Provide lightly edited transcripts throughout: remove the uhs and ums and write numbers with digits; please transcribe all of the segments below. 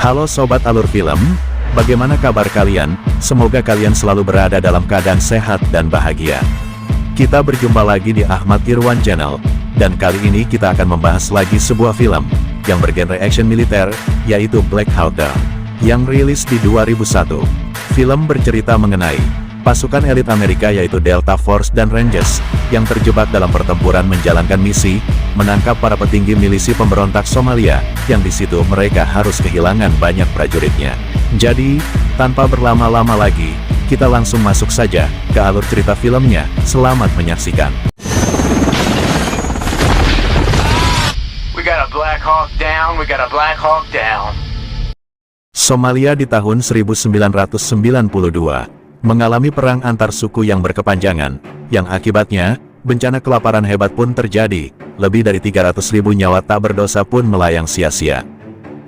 Halo Sobat Alur Film, bagaimana kabar kalian? Semoga kalian selalu berada dalam keadaan sehat dan bahagia. Kita berjumpa lagi di Ahmad Irwan Channel, dan kali ini kita akan membahas lagi sebuah film yang bergenre action militer, yaitu Black Hawk Down, yang rilis di 2001. Film bercerita mengenai pasukan elit Amerika yaitu Delta Force dan Rangers, yang terjebak dalam pertempuran menjalankan misi, menangkap para petinggi milisi pemberontak Somalia, yang di situ mereka harus kehilangan banyak prajuritnya. Jadi, tanpa berlama-lama lagi, kita langsung masuk saja ke alur cerita filmnya. Selamat menyaksikan. We got a Black Hawk down, we got a Black Hawk down. Somalia di tahun 1992 mengalami perang antar suku yang berkepanjangan, yang akibatnya, bencana kelaparan hebat pun terjadi, lebih dari 300.000 nyawa tak berdosa pun melayang sia-sia.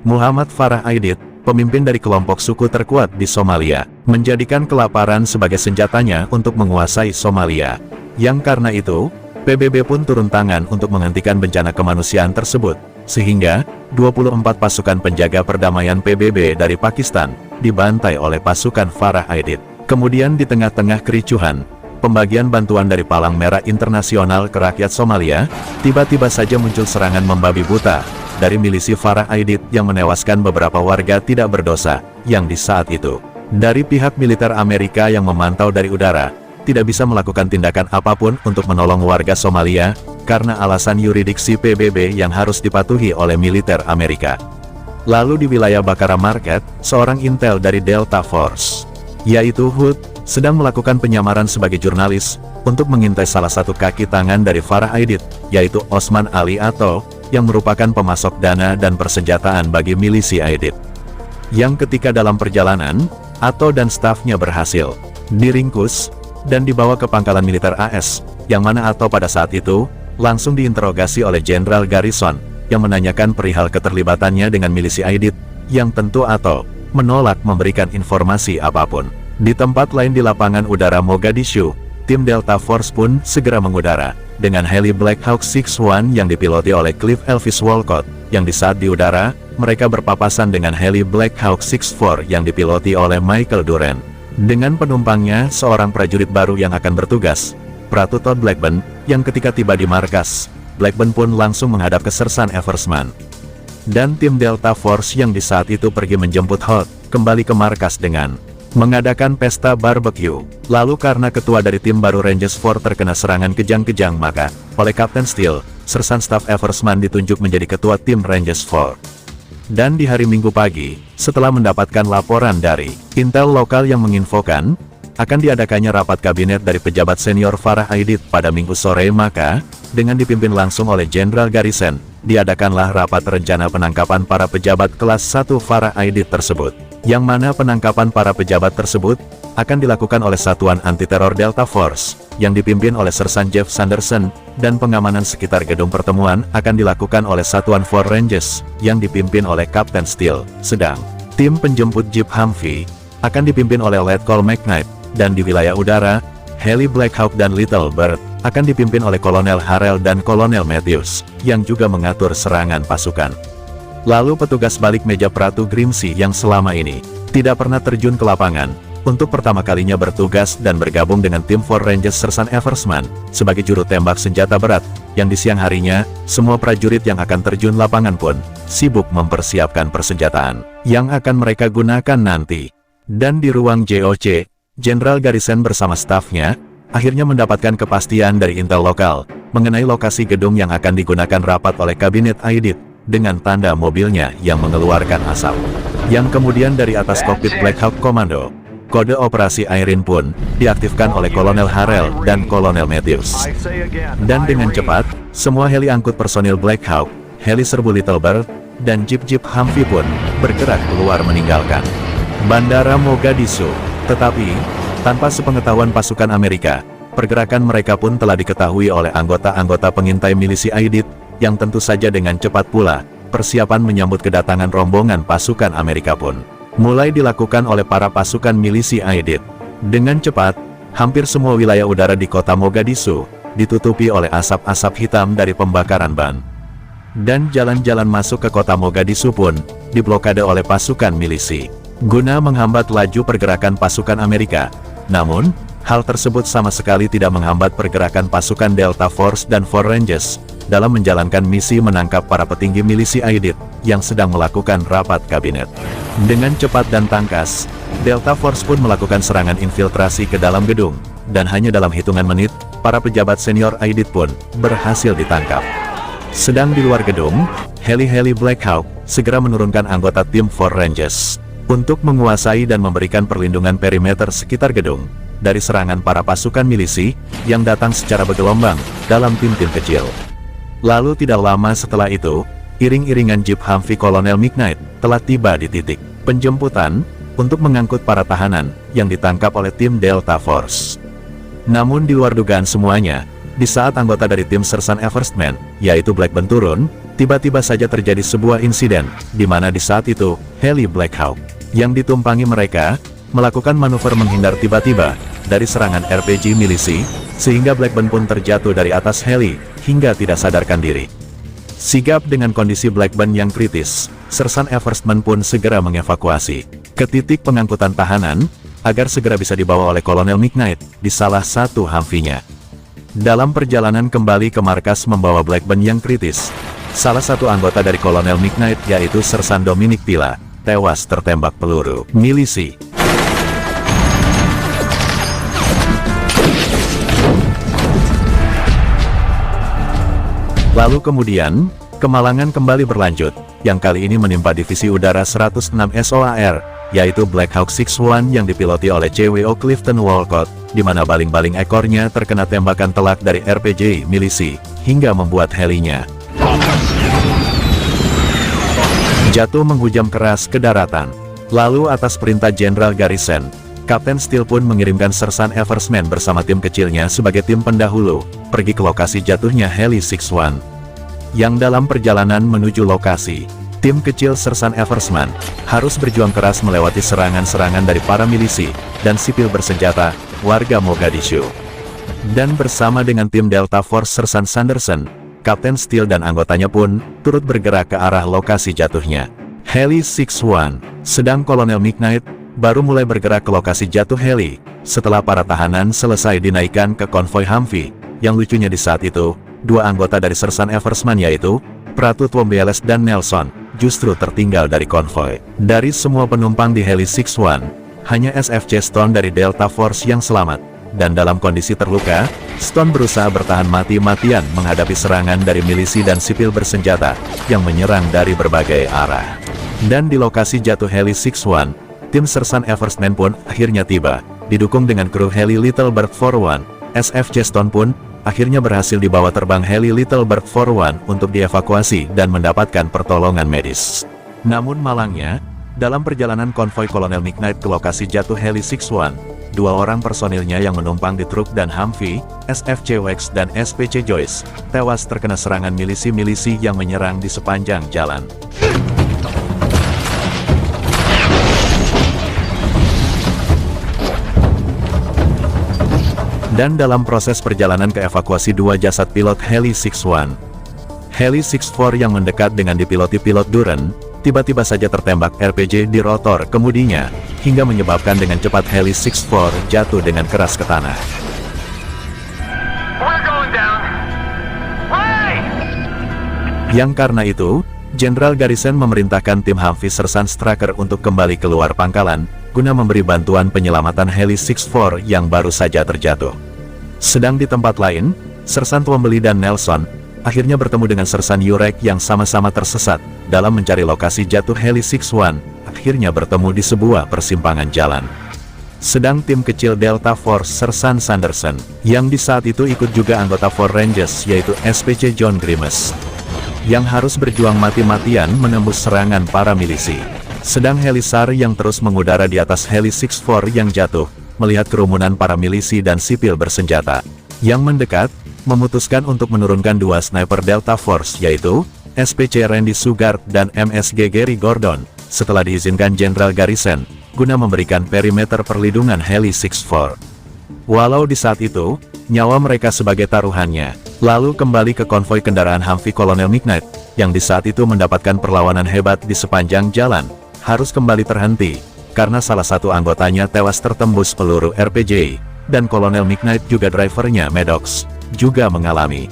Muhammad Farah Aidid, pemimpin dari kelompok suku terkuat di Somalia, menjadikan kelaparan sebagai senjatanya untuk menguasai Somalia. Yang karena itu, PBB pun turun tangan untuk menghentikan bencana kemanusiaan tersebut, sehingga 24 pasukan penjaga perdamaian PBB dari Pakistan dibantai oleh pasukan Farah Aidid. Kemudian di tengah-tengah kericuhan, pembagian bantuan dari Palang Merah Internasional ke rakyat Somalia, tiba-tiba saja muncul serangan membabi buta dari milisi Farah Aidid yang menewaskan beberapa warga tidak berdosa, yang di saat itu, dari pihak militer Amerika yang memantau dari udara, tidak bisa melakukan tindakan apapun untuk menolong warga Somalia, karena alasan yurisdiksi PBB yang harus dipatuhi oleh militer Amerika. Lalu di wilayah Bakara Market, seorang intel dari Delta Force, yaitu Hood, sedang melakukan penyamaran sebagai jurnalis, untuk mengintai salah satu kaki tangan dari Farah Aidid, yaitu Osman Ali Atto, yang merupakan pemasok dana dan persenjataan bagi milisi Aidid. Yang ketika dalam perjalanan, Atto dan stafnya berhasil diringkus, dan dibawa ke pangkalan militer AS, yang mana Atto pada saat itu, langsung diinterogasi oleh Jenderal Garrison, yang menanyakan perihal keterlibatannya dengan milisi Aidid, yang tentu Atto menolak memberikan informasi apapun. Di tempat lain di lapangan udara Mogadishu, tim Delta Force pun segera mengudara, dengan heli Black Hawk 61 yang dipiloti oleh Cliff Elvis Walcott, yang di saat di udara, mereka berpapasan dengan heli Black Hawk 64 yang dipiloti oleh Michael Durant. Dengan penumpangnya seorang prajurit baru yang akan bertugas, Pratu Todd Blackburn, yang ketika tiba di markas, Blackburn pun langsung menghadap ke Sersan Eversman. Dan tim Delta Force yang di saat itu pergi menjemput Hood kembali ke markas dengan mengadakan pesta barbecue. Lalu karena ketua dari tim baru Rangers 4 terkena serangan kejang-kejang, maka oleh Kapten Steele, Sersan Staff Eversman ditunjuk menjadi ketua tim Rangers 4. Dan di hari Minggu pagi, setelah mendapatkan laporan dari intel lokal yang menginfokan akan diadakannya rapat kabinet dari pejabat senior Farah Aidid pada Minggu sore, maka dengan dipimpin langsung oleh Jenderal Garrison, diadakanlah rapat rencana penangkapan para pejabat kelas 1 Farah Aidid tersebut, yang mana penangkapan para pejabat tersebut akan dilakukan oleh Satuan Anti-Teror Delta Force, yang dipimpin oleh Sersan Jeff Sanderson, dan pengamanan sekitar gedung pertemuan akan dilakukan oleh Satuan Fort Rangers, yang dipimpin oleh Kapten Steele, sedang tim penjemput Jeep Humvee akan dipimpin oleh Letkol McKnight, dan di wilayah udara, heli Black Hawk dan Little Bird akan dipimpin oleh Kolonel Harrell dan Kolonel Matthews, yang juga mengatur serangan pasukan. Lalu petugas balik meja Pratu Grimsey yang selama ini tidak pernah terjun ke lapangan, untuk pertama kalinya bertugas dan bergabung dengan tim Fort Rangers Sersan Eversman, sebagai juru tembak senjata berat, yang di siang harinya, semua prajurit yang akan terjun lapangan pun, sibuk mempersiapkan persenjataan, yang akan mereka gunakan nanti. Dan di ruang JOC, Jenderal Garrison bersama stafnya, akhirnya mendapatkan kepastian dari intel lokal, mengenai lokasi gedung yang akan digunakan rapat oleh Kabinet Aidid, dengan tanda mobilnya yang mengeluarkan asap. Yang kemudian dari atas kokpit Black Hawk Commando, kode operasi Irene pun diaktifkan oleh Kolonel Harrell dan Kolonel Matthews. Dan dengan cepat, semua heli angkut personil Black Hawk, heli serbu Little Bird, dan Jeep Humvee pun bergerak keluar meninggalkan Bandara Mogadishu. Tetapi, tanpa sepengetahuan pasukan Amerika, pergerakan mereka pun telah diketahui oleh anggota-anggota pengintai milisi Aidid, yang tentu saja dengan cepat pula, persiapan menyambut kedatangan rombongan pasukan Amerika pun mulai dilakukan oleh para pasukan milisi Aidid. Dengan cepat, hampir semua wilayah udara di kota Mogadishu ditutupi oleh asap-asap hitam dari pembakaran ban. Dan jalan-jalan masuk ke kota Mogadishu pun diblokade oleh pasukan milisi, guna menghambat laju pergerakan pasukan Amerika. Namun, hal tersebut sama sekali tidak menghambat pergerakan pasukan Delta Force dan Four Rangers dalam menjalankan misi menangkap para petinggi milisi Aidid yang sedang melakukan rapat kabinet. Dengan cepat dan tangkas, Delta Force pun melakukan serangan infiltrasi ke dalam gedung, dan hanya dalam hitungan menit, para pejabat senior Aidid pun berhasil ditangkap. Sedang di luar gedung, heli-heli Black Hawk segera menurunkan anggota tim Four Rangers untuk menguasai dan memberikan perlindungan perimeter sekitar gedung dari serangan para pasukan milisi yang datang secara bergelombang dalam tim-tim kecil. Lalu tidak lama setelah itu, iring-iringan Jeep Humvee Kolonel McKnight telah tiba di titik penjemputan untuk mengangkut para tahanan yang ditangkap oleh tim Delta Force. Namun di luar dugaan semuanya, di saat anggota dari tim Sersan Everstman, yaitu Blackburn turun, tiba-tiba saja terjadi sebuah insiden, di mana di saat itu, heli Black Hawk yang ditumpangi mereka melakukan manuver menghindar tiba-tiba dari serangan RPG milisi, sehingga Blackburn pun terjatuh dari atas heli hingga tidak sadarkan diri. Sigap dengan kondisi Blackburn yang kritis, Sersan Everstman pun segera mengevakuasi ke titik pengangkutan tahanan agar segera bisa dibawa oleh Kolonel McKnight di salah satu Humvee-nya. Dalam perjalanan kembali ke markas membawa Blackburn yang kritis, salah satu anggota dari Kolonel McKnight yaitu Sersan Dominic Pila tewas tertembak peluru milisi. Lalu kemudian, kemalangan kembali berlanjut, yang kali ini menimpa Divisi Udara 106 SOAR, yaitu Black Hawk 61 yang dipiloti oleh CWO Clifton Walcott, di mana baling-baling ekornya terkena tembakan telak dari RPG milisi, hingga membuat helinya jatuh menghujam keras ke daratan. Lalu atas perintah Jenderal Garrison, Kapten Steele pun mengirimkan Sersan Eversman bersama tim kecilnya sebagai tim pendahulu, pergi ke lokasi jatuhnya heli 61. Yang dalam perjalanan menuju lokasi, tim kecil Sersan Eversman harus berjuang keras melewati serangan-serangan dari para milisi dan sipil bersenjata warga Mogadishu. Dan bersama dengan tim Delta Force Sersan Sanderson, Kapten Steele dan anggotanya pun turut bergerak ke arah lokasi jatuhnya heli 61. Sedang Kolonel McKnight baru mulai bergerak ke lokasi jatuh heli setelah para tahanan selesai dinaikkan ke konvoi Humvee. Yang lucunya di saat itu, dua anggota dari Sersan Eversman yaitu Pratut Wombieles dan Nelson justru tertinggal dari konvoi. Dari semua penumpang di heli 61, hanya SFC Stone dari Delta Force yang selamat, dan dalam kondisi terluka, Stone berusaha bertahan mati-matian menghadapi serangan dari milisi dan sipil bersenjata yang menyerang dari berbagai arah. Dan di lokasi jatuh heli 61, tim Sersan Eversman pun akhirnya tiba, didukung dengan kru heli Little Bird 41. SFC Stone pun akhirnya berhasil dibawa terbang heli Little Bird 41 untuk dievakuasi dan mendapatkan pertolongan medis. Namun malangnya, dalam perjalanan konvoi Kolonel McKnight ke lokasi jatuh heli 61, dua orang personilnya yang menumpang di truk dan Humvee, SFC Wex dan SPC Joyce, tewas terkena serangan milisi-milisi yang menyerang di sepanjang jalan. Dan dalam proses perjalanan ke evakuasi dua jasad pilot heli 61, heli 64 yang mendekat dengan dipiloti pilot Duren, tiba-tiba saja tertembak RPG di rotor kemudinya, hingga menyebabkan dengan cepat heli 64 jatuh dengan keras ke tanah. Yang karena itu, Jenderal Garrison memerintahkan tim Humvee Sersan Straker untuk kembali keluar pangkalan, guna memberi bantuan penyelamatan heli 64 yang baru saja terjatuh. Sedang di tempat lain, Sersan Twombly dan Nelson akhirnya bertemu dengan Sersan Yurek yang sama-sama tersesat dalam mencari lokasi jatuh heli 61, akhirnya bertemu di sebuah persimpangan jalan. Sedang tim kecil Delta Force Sersan Sanderson, yang di saat itu ikut juga anggota Four Rangers yaitu SPC John Grimes, yang harus berjuang mati-matian menembus serangan para milisi. Sedang heli SAR yang terus mengudara di atas heli 64 yang jatuh, melihat kerumunan para milisi dan sipil bersenjata yang mendekat, memutuskan untuk menurunkan dua sniper Delta Force yaitu SPC Randy Sugart dan MSG Gary Gordon, setelah diizinkan Jenderal Garrison, guna memberikan perimeter perlindungan heli 64. Walau di saat itu, nyawa mereka sebagai taruhannya, lalu kembali ke konvoi kendaraan Humvee Kolonel McKnight, yang di saat itu mendapatkan perlawanan hebat di sepanjang jalan, harus kembali terhenti, karena salah satu anggotanya tewas tertembus peluru RPG, dan Kolonel Midnight juga drivernya Maddox, juga mengalami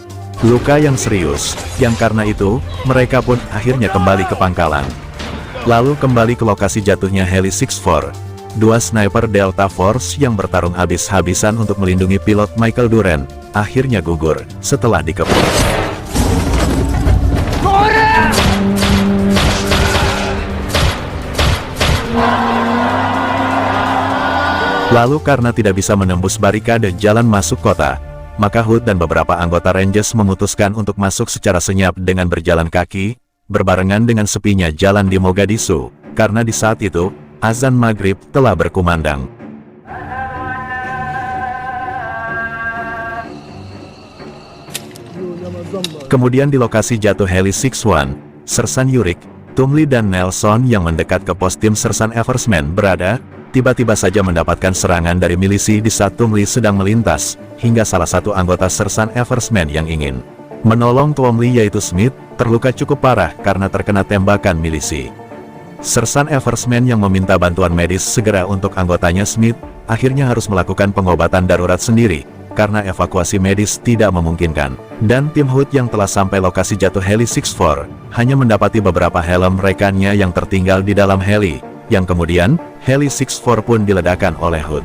luka yang serius, yang karena itu, mereka pun akhirnya kembali ke pangkalan. Lalu kembali ke lokasi jatuhnya heli 6-4, dua sniper Delta Force yang bertarung habis-habisan untuk melindungi pilot Michael Duran, akhirnya gugur, setelah dikepung. Lalu karena tidak bisa menembus barikade jalan masuk kota, maka Hood dan beberapa anggota Rangers memutuskan untuk masuk secara senyap dengan berjalan kaki, berbarengan dengan sepinya jalan di Mogadishu, karena di saat itu, azan maghrib telah berkumandang. Kemudian di lokasi jatuh heli 6-1, Sersan Yurik, Tumley dan Nelson yang mendekat ke pos tim Sersan Eversman berada, tiba-tiba saja mendapatkan serangan dari milisi di saat Tumley sedang melintas, hingga salah satu anggota Sersan Eversman yang ingin menolong Tumley yaitu Smith, terluka cukup parah karena terkena tembakan milisi. Sersan Eversman yang meminta bantuan medis segera untuk anggotanya Smith, akhirnya harus melakukan pengobatan darurat sendiri, karena evakuasi medis tidak memungkinkan. Dan tim Hood yang telah sampai lokasi jatuh heli 6-4, hanya mendapati beberapa helm rekannya yang tertinggal di dalam heli, yang kemudian, heli 6-4 pun diledakkan oleh Hood.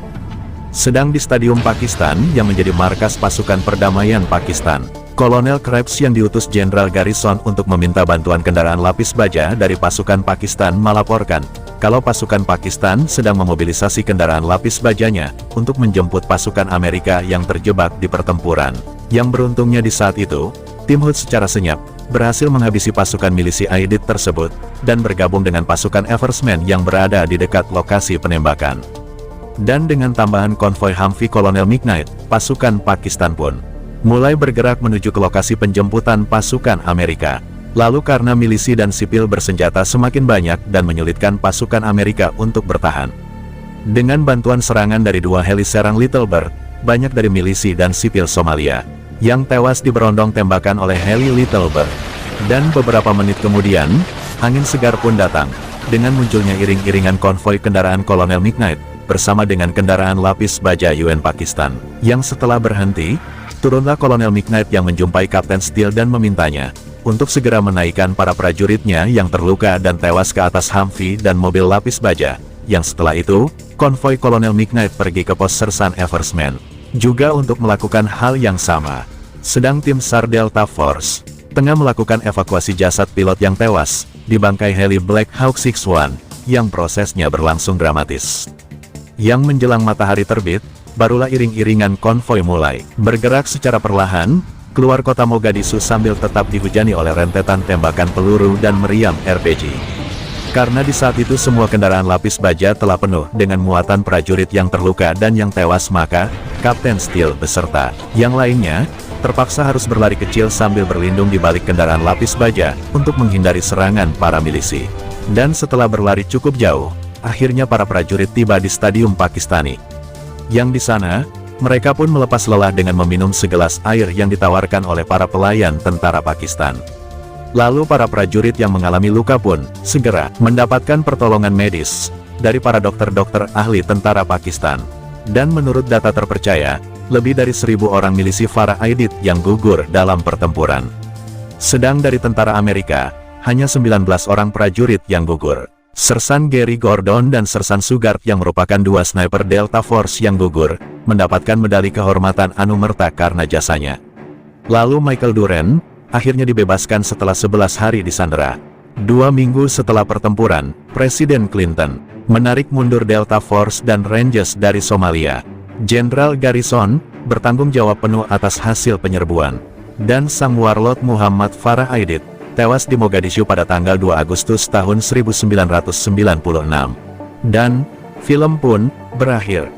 Sedang di Stadium Pakistan yang menjadi markas pasukan perdamaian Pakistan, Kolonel Krebs yang diutus Jenderal Garrison untuk meminta bantuan kendaraan lapis baja dari pasukan Pakistan melaporkan, kalau pasukan Pakistan sedang memobilisasi kendaraan lapis bajanya untuk menjemput pasukan Amerika yang terjebak di pertempuran. Yang beruntungnya di saat itu, tim Hood secara senyap berhasil menghabisi pasukan milisi Aidid tersebut dan bergabung dengan pasukan Eversman yang berada di dekat lokasi penembakan. Dan dengan tambahan konvoi Humvee Kolonel Midnight, pasukan Pakistan pun mulai bergerak menuju ke lokasi penjemputan pasukan Amerika. Lalu karena milisi dan sipil bersenjata semakin banyak dan menyulitkan pasukan Amerika untuk bertahan. Dengan bantuan serangan dari dua heli serang Little Bird, banyak dari milisi dan sipil Somalia yang tewas diberondong tembakan oleh heli Little Bird. Dan beberapa menit kemudian, angin segar pun datang, dengan munculnya iring-iringan konvoi kendaraan Kolonel Midnight, bersama dengan kendaraan lapis baja UN Pakistan, yang setelah berhenti, turunlah Kolonel Midnight yang menjumpai Kapten Steele dan memintanya untuk segera menaikkan para prajuritnya yang terluka dan tewas ke atas Humvee dan mobil lapis baja, yang setelah itu, konvoi Kolonel Midnight pergi ke pos Sersan Eversman, juga untuk melakukan hal yang sama. Sedang tim SAR Delta Force tengah melakukan evakuasi jasad pilot yang tewas di bangkai heli Black Hawk 6-1, yang prosesnya berlangsung dramatis. Yang menjelang matahari terbit, barulah iring-iringan konvoi mulai bergerak secara perlahan keluar kota Mogadishu sambil tetap dihujani oleh rentetan tembakan peluru dan meriam RPG. Karena di saat itu semua kendaraan lapis baja telah penuh dengan muatan prajurit yang terluka dan yang tewas, maka Kapten Steele beserta yang lainnya terpaksa harus berlari kecil sambil berlindung di balik kendaraan lapis baja untuk menghindari serangan para milisi. Dan setelah berlari cukup jauh, akhirnya para prajurit tiba di Stadium Pakistani. Yang di sana, mereka pun melepas lelah dengan meminum segelas air yang ditawarkan oleh para pelayan tentara Pakistan. Lalu para prajurit yang mengalami luka pun segera mendapatkan pertolongan medis dari para dokter-dokter ahli tentara Pakistan. Dan menurut data terpercaya, lebih dari 1.000 orang milisi Farah Aidid yang gugur dalam pertempuran. Sedang dari tentara Amerika, hanya 19 orang prajurit yang gugur. Sersan Gary Gordon dan Sersan Sugart yang merupakan dua sniper Delta Force yang gugur, mendapatkan medali kehormatan Anumerta karena jasanya. Lalu Michael Duran akhirnya dibebaskan setelah 11 hari disandera. 2 minggu setelah pertempuran, Presiden Clinton menarik mundur Delta Force dan Rangers dari Somalia. Jenderal Garrison bertanggung jawab penuh atas hasil penyerbuan. Dan sang warlord Muhammad Farah Aidid tewas di Mogadishu pada tanggal 2 Agustus tahun 1996. Dan film pun berakhir.